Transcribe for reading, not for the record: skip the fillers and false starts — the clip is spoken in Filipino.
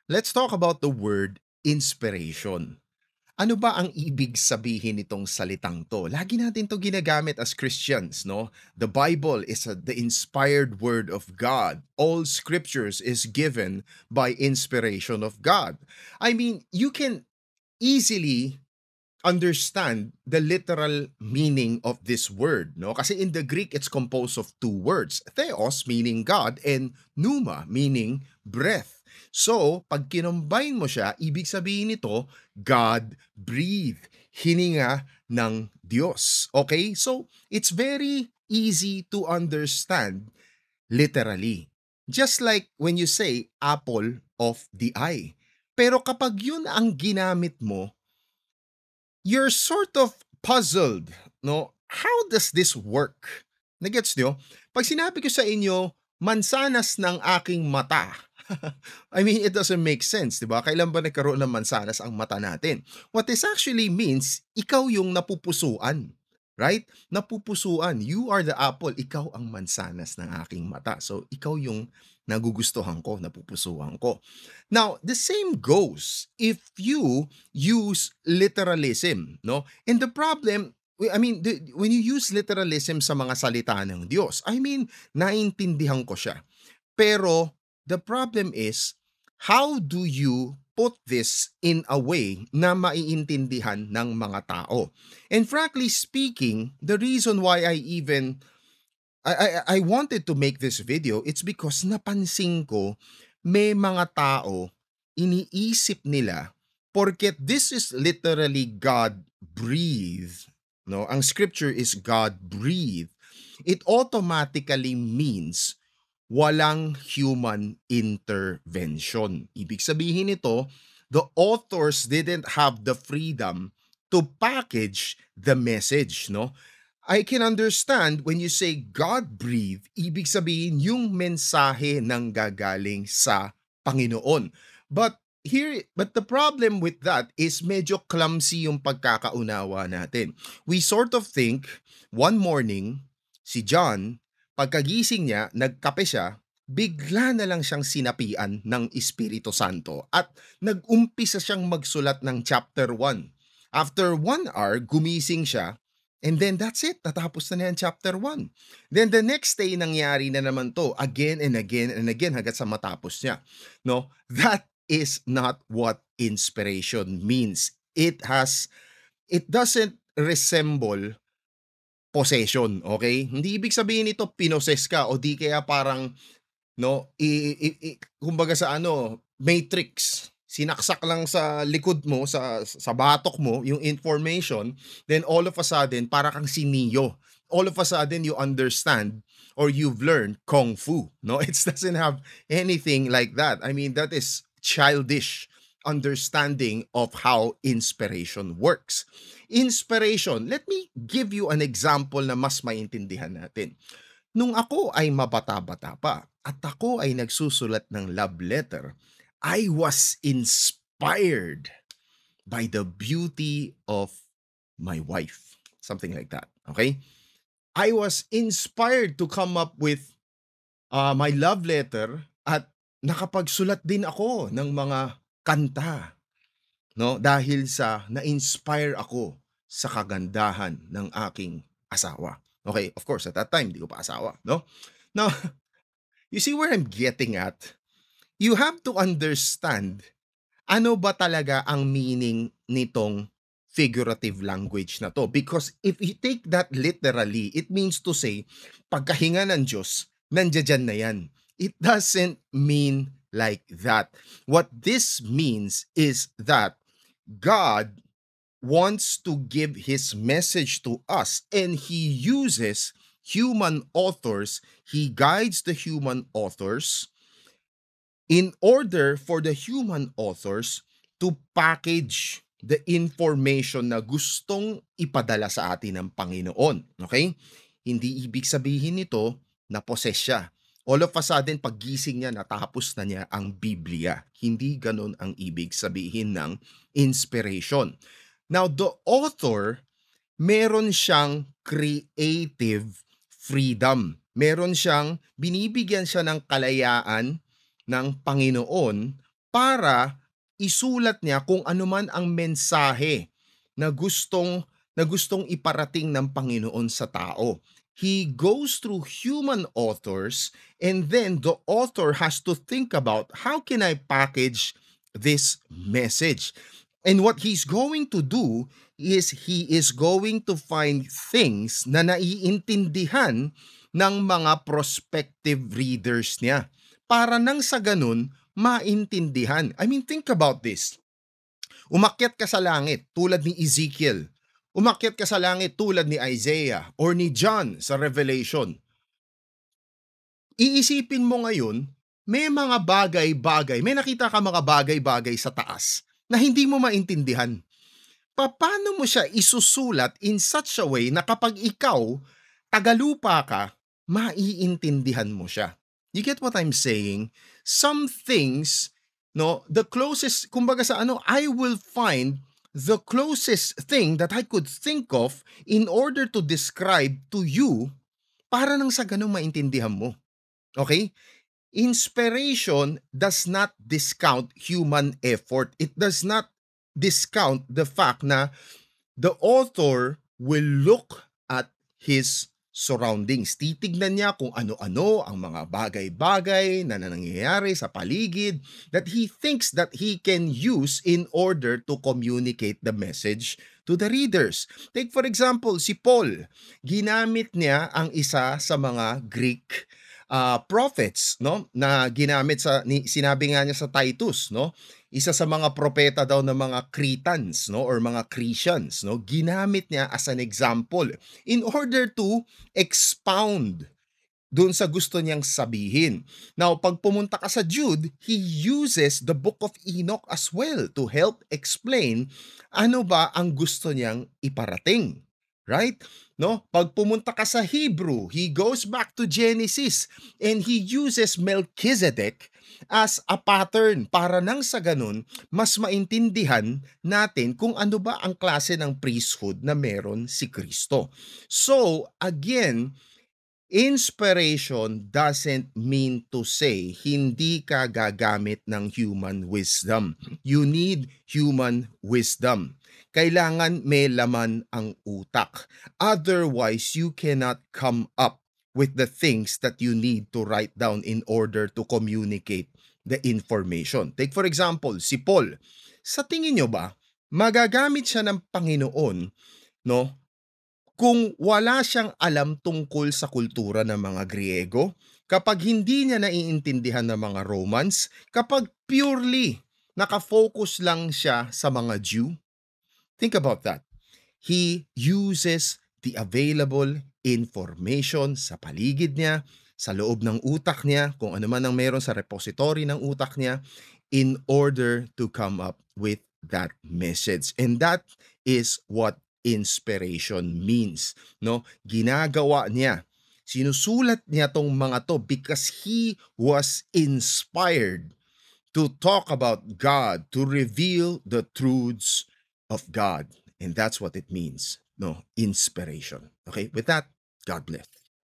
Let's talk about the word inspiration. Ano ba ang ibig sabihin nitong salitang 'to? Lagi natin 'to ginagamit as Christians, no? The Bible is the inspired word of God. All scriptures is given by inspiration of God. I mean, you can easily understand the literal meaning of this word, no? Kasi in the Greek, it's composed of two words. Theos, meaning God, and pneuma, meaning breath. So, pag kinombine mo siya, ibig sabihin nito, God breathe, hininga ng Diyos. Okay? So, it's very easy to understand literally. Just like when you say apple of the eye. Pero kapag yun ang ginamit mo, you're sort of puzzled, no? How does this work? Nagets nyo? Pag sinabi ko sa inyo, mansanas ng aking mata. I mean, it doesn't make sense, di ba? Kailan ba nagkaroon ng mansanas ang mata natin? What this actually means, ikaw yung napupusuan. Right? Napupusuan. You are the apple. Ikaw ang mansanas ng aking mata. So, ikaw yung nagugustuhan ko, napupusuan ko. Now, the same goes if you use literalism, no? And the problem, when you use literalism sa mga salita ng Diyos, I mean, naintindihan ko siya. Pero the problem is, how do you put this in a way na maiintindihan ng mga tao? And frankly speaking, the reason why I wanted to make this video, it's because napansin ko may mga tao iniisip nila porket this is literally God breathe, no? Ang scripture is God breathe. It automatically means walang human intervention. Ibig sabihin nito, the authors didn't have the freedom to package the message, no? I can understand when you say God breathe, ibig sabihin yung mensahe nang gagaling sa Panginoon. But the problem with that is medyo clumsy yung pagkakaunawa natin. We sort of think one morning si John, pagkagising niya, nagkape siya, bigla na lang siyang sinapian ng Espiritu Santo at nag-umpisa siyang magsulat ng chapter 1. After 1 hour, gumising siya. And then that's it, tatapos na yan chapter 1. Then the next day, nangyari na naman to again and again and again hanggat sa matapos niya. No, that is not what inspiration means. It doesn't resemble possession, okay? Hindi ibig sabihin nito pinoses ka o di kaya parang no, kumbaga sa ano, matrix. Sinaksak lang sa likod mo, sa batok mo, yung information, then all of a sudden, para kang si Neo. All of a sudden, you understand or you've learned Kung Fu. No, it doesn't have anything like that. I mean, that is childish understanding of how inspiration works. Inspiration, let me give you an example na mas maintindihan natin. Nung ako ay mabata-bata pa at ako ay nagsusulat ng love letter, I was inspired by the beauty of my wife. Something like that, okay? I was inspired to come up with my love letter at nakapagsulat din ako ng mga kanta, no? Dahil sa na-inspire ako sa kagandahan ng aking asawa. Okay, of course, at that time, di ko pa asawa, no? Now, you see where I'm getting at? You have to understand ano ba talaga ang meaning nitong figurative language na to. Because if you take that literally, it means to say, pagkahinga ng Diyos, nandiyan na yan. It doesn't mean like that. What this means is that God wants to give his message to us and he uses human authors, he guides the human authors in order for the human authors to package the information na gustong ipadala sa atin ng Panginoon. Okay? Hindi ibig sabihin nito na possess siya. All of a sudden, paggising niya, natapos na niya ang Biblia. Hindi ganun ang ibig sabihin ng inspiration. Now, the author, meron siyang creative freedom. Binibigyan siya ng kalayaan ng Panginoon para isulat niya kung ano man ang mensahe na gustong iparating ng Panginoon sa tao. He goes through human authors, and then the author has to think about how can I package this message. And what he's going to do is he is going to find things na naiintindihan ng mga prospective readers niya. Para nang sa ganun, maintindihan. I mean, think about this. Umakyat ka sa langit tulad ni Ezekiel. Umakyat ka sa langit tulad ni Isaiah or ni John sa Revelation. Iisipin mo ngayon, may mga bagay-bagay, may nakita ka mga bagay-bagay sa taas na hindi mo maintindihan. Paano mo siya isusulat in such a way na kapag ikaw, tagalupa ka, maiintindihan mo siya? You get what I'm saying? Some things, no, the closest, kumbaga sa ano, I will find the closest thing that I could think of in order to describe to you para nang sa ganun maintindihan mo. Okay? Inspiration does not discount human effort. It does not discount the fact na the author will look at his surroundings. Titignan niya kung ano-ano ang mga bagay-bagay na nangyayari sa paligid that he thinks that he can use in order to communicate the message to the readers. Take for example, si Paul. Ginamit niya ang isa sa mga Greek prophets, no, na ginamit sinabi nga niya sa Titus, no, isa sa mga propeta daw ng mga Cretans, no, or mga Cretians, no, ginamit niya as an example in order to expound doon sa gusto niyang sabihin. Now, pag pumunta ka sa Jude, he uses the book of Enoch as well to help explain ano ba ang gusto niyang iparating. Right? No? Pag pumunta ka sa Hebrew, he goes back to Genesis and he uses Melchizedek as a pattern para nang sa ganun, mas maintindihan natin kung ano ba ang klase ng priesthood na meron si Kristo. So, again, inspiration doesn't mean to say hindi ka gagamit ng human wisdom. You need human wisdom. Kailangan may laman ang utak. Otherwise, you cannot come up with the things that you need to write down in order to communicate the information. Take for example, si Paul. Sa tingin nyo ba, magagamit siya ng Panginoon, no, kung wala siyang alam tungkol sa kultura ng mga Griego, kapag hindi niya naiintindihan ng mga Romans, kapag purely nakafocus lang siya sa mga Jew? Think about that. He uses the available information sa paligid niya, sa loob ng utak niya, kung ano man ang meron sa repository ng utak niya, in order to come up with that message. And that is what inspiration means. No? Ginagawa niya. Sinusulat niya tong mga to because he was inspired to talk about God, to reveal the truths of God. And that's what it means. No, inspiration. Okay, with that, God bless.